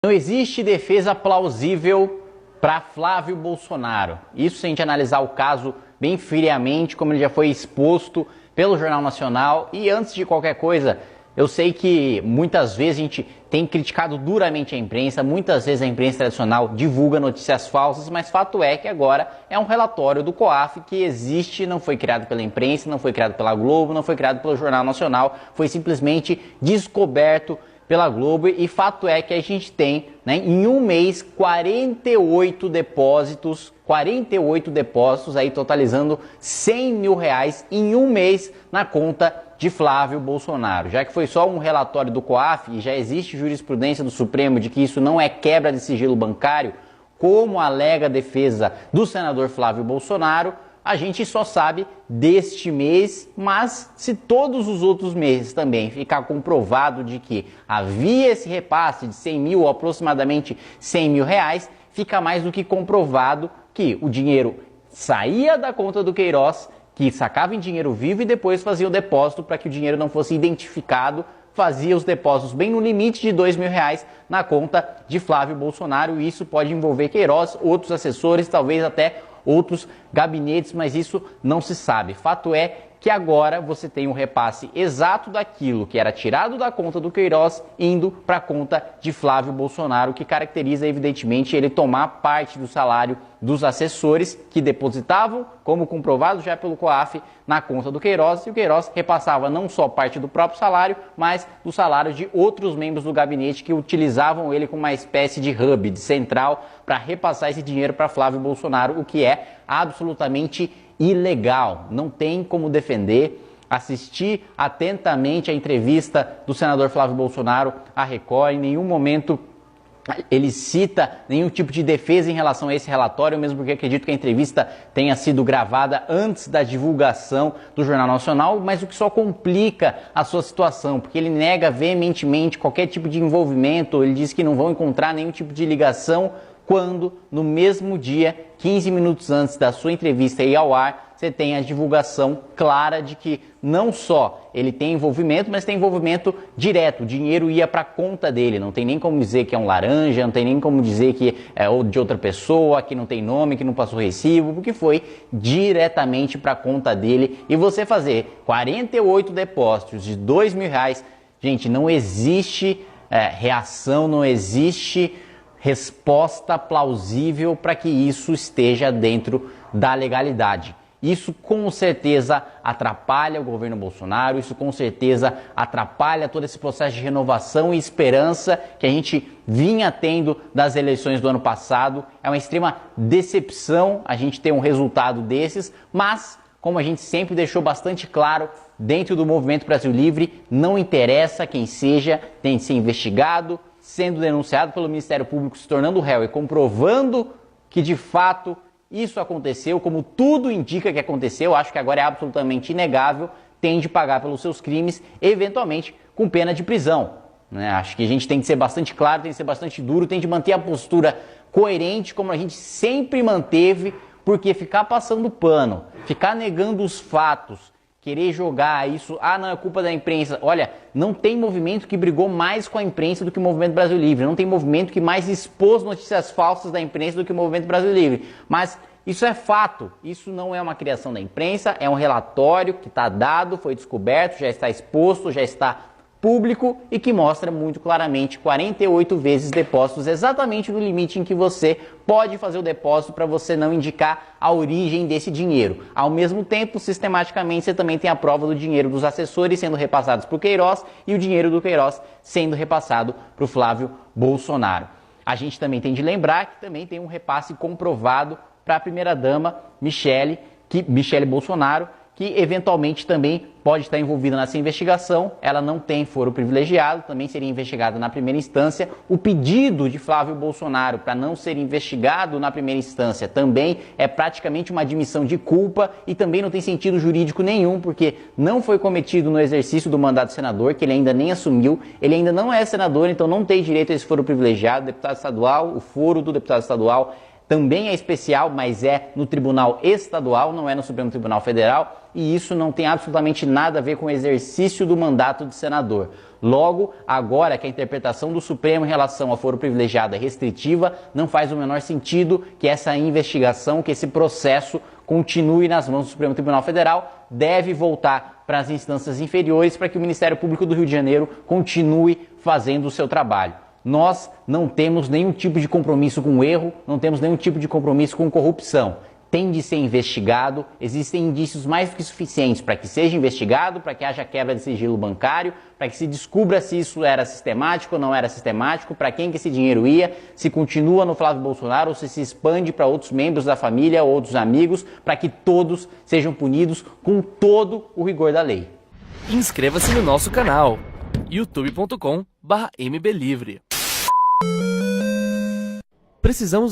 Não existe defesa plausível para Flávio Bolsonaro. Isso se a gente analisar o caso bem friamente, como ele já foi exposto pelo Jornal Nacional. E antes de qualquer coisa, eu sei que muitas vezes a gente tem criticado duramente a imprensa, muitas vezes a imprensa tradicional divulga notícias falsas, mas fato é que agora é um relatório do COAF que existe, não foi criado pela imprensa, não foi criado pela Globo, não foi criado pelo Jornal Nacional, foi simplesmente descoberto pela Globo, e fato é que a gente tem, em um mês, 48 depósitos aí totalizando 100 mil reais em um mês na conta de Flávio Bolsonaro. Já que foi só um relatório do COAF e já existe jurisprudência do Supremo de que isso não é quebra de sigilo bancário, como alega a defesa do senador Flávio Bolsonaro, a gente só sabe deste mês, mas se todos os outros meses também ficar comprovado de que havia esse repasse de 100 mil ou aproximadamente 100 mil reais, fica mais do que comprovado que o dinheiro saía da conta do Queiroz, que sacava em dinheiro vivo e depois fazia o depósito para que o dinheiro não fosse identificado, fazia os depósitos bem no limite de 2 mil reais na conta de Flávio Bolsonaro. E isso pode envolver Queiroz, outros assessores, talvez até outros gabinetes, mas isso não se sabe. Fato é que agora você tem um repasse exato daquilo que era tirado da conta do Queiroz indo para a conta de Flávio Bolsonaro, que caracteriza evidentemente ele tomar parte do salário dos assessores que depositavam, como comprovado já pelo COAF, na conta do Queiroz, e o Queiroz repassava não só parte do próprio salário, mas do salário de outros membros do gabinete que utilizavam ele como uma espécie de hub, de central, para repassar esse dinheiro para Flávio Bolsonaro, o que é absolutamente ilegal. Não tem como defender. Assisti atentamente a entrevista do senador Flávio Bolsonaro à Record, em nenhum momento ele cita nenhum tipo de defesa em relação a esse relatório, mesmo porque acredito que a entrevista tenha sido gravada antes da divulgação do Jornal Nacional, mas o que só complica a sua situação, porque ele nega veementemente qualquer tipo de envolvimento, ele diz que não vão encontrar nenhum tipo de ligação, quando no mesmo dia, 15 minutos antes da sua entrevista ir ao ar, você tem a divulgação clara de que não só ele tem envolvimento, mas tem envolvimento direto. O dinheiro ia para a conta dele. Não tem nem como dizer que é um laranja, não tem nem como dizer que é de outra pessoa, que não tem nome, que não passou recibo, porque foi diretamente para a conta dele. E você fazer 48 depósitos de 2 mil reais, gente, não existe reação, não existe resposta plausível para que isso esteja dentro da legalidade. Isso com certeza atrapalha o governo Bolsonaro, isso com certeza atrapalha todo esse processo de renovação e esperança que a gente vinha tendo das eleições do ano passado. É uma extrema decepção a gente ter um resultado desses, mas como a gente sempre deixou bastante claro dentro do Movimento Brasil Livre, não interessa quem seja, tem de ser investigado, sendo denunciado pelo Ministério Público, se tornando réu e comprovando que de fato isso aconteceu, como tudo indica que aconteceu, acho que agora é absolutamente inegável, tem de pagar pelos seus crimes, eventualmente com pena de prisão. Acho que a gente tem de ser bastante claro, tem de ser bastante duro, tem de manter a postura coerente como a gente sempre manteve, porque ficar passando pano, ficar negando os fatos, querer jogar isso, não, é culpa da imprensa. Olha, não tem movimento que brigou mais com a imprensa do que o Movimento Brasil Livre. Não tem movimento que mais expôs notícias falsas da imprensa do que o Movimento Brasil Livre. Mas isso é fato. Isso não é uma criação da imprensa, é um relatório que está dado, foi descoberto, já está exposto, já está público e que mostra muito claramente 48 vezes depósitos, exatamente no limite em que você pode fazer o depósito para você não indicar a origem desse dinheiro. Ao mesmo tempo, sistematicamente, você também tem a prova do dinheiro dos assessores sendo repassados para o Queiroz e o dinheiro do Queiroz sendo repassado para o Flávio Bolsonaro. A gente também tem de lembrar que também tem um repasse comprovado para a primeira-dama Michele Bolsonaro, que eventualmente também pode estar envolvida nessa investigação. Ela não tem foro privilegiado, também seria investigada na primeira instância. O pedido de Flávio Bolsonaro para não ser investigado na primeira instância também é praticamente uma admissão de culpa e também não tem sentido jurídico nenhum, porque não foi cometido no exercício do mandato de senador, que ele ainda nem assumiu, ele ainda não é senador, então não tem direito a esse foro privilegiado. O deputado estadual, o foro do deputado estadual também é especial, mas é no Tribunal Estadual, não é no Supremo Tribunal Federal, e isso não tem absolutamente nada a ver com o exercício do mandato de senador. Logo, agora que a interpretação do Supremo em relação ao foro privilegiado é restritiva, não faz o menor sentido que essa investigação, que esse processo continue nas mãos do Supremo Tribunal Federal, deve voltar para as instâncias inferiores para que o Ministério Público do Rio de Janeiro continue fazendo o seu trabalho. Nós não temos nenhum tipo de compromisso com o erro, não temos nenhum tipo de compromisso com corrupção. Tem de ser investigado, existem indícios mais do que suficientes para que seja investigado, para que haja quebra de sigilo bancário, para que se descubra se isso era sistemático ou não era sistemático, para quem que esse dinheiro ia, se continua no Flávio Bolsonaro ou se expande para outros membros da família ou outros amigos, para que todos sejam punidos com todo o rigor da lei. Inscreva-se no nosso canal youtube.com/mblivre. Precisamos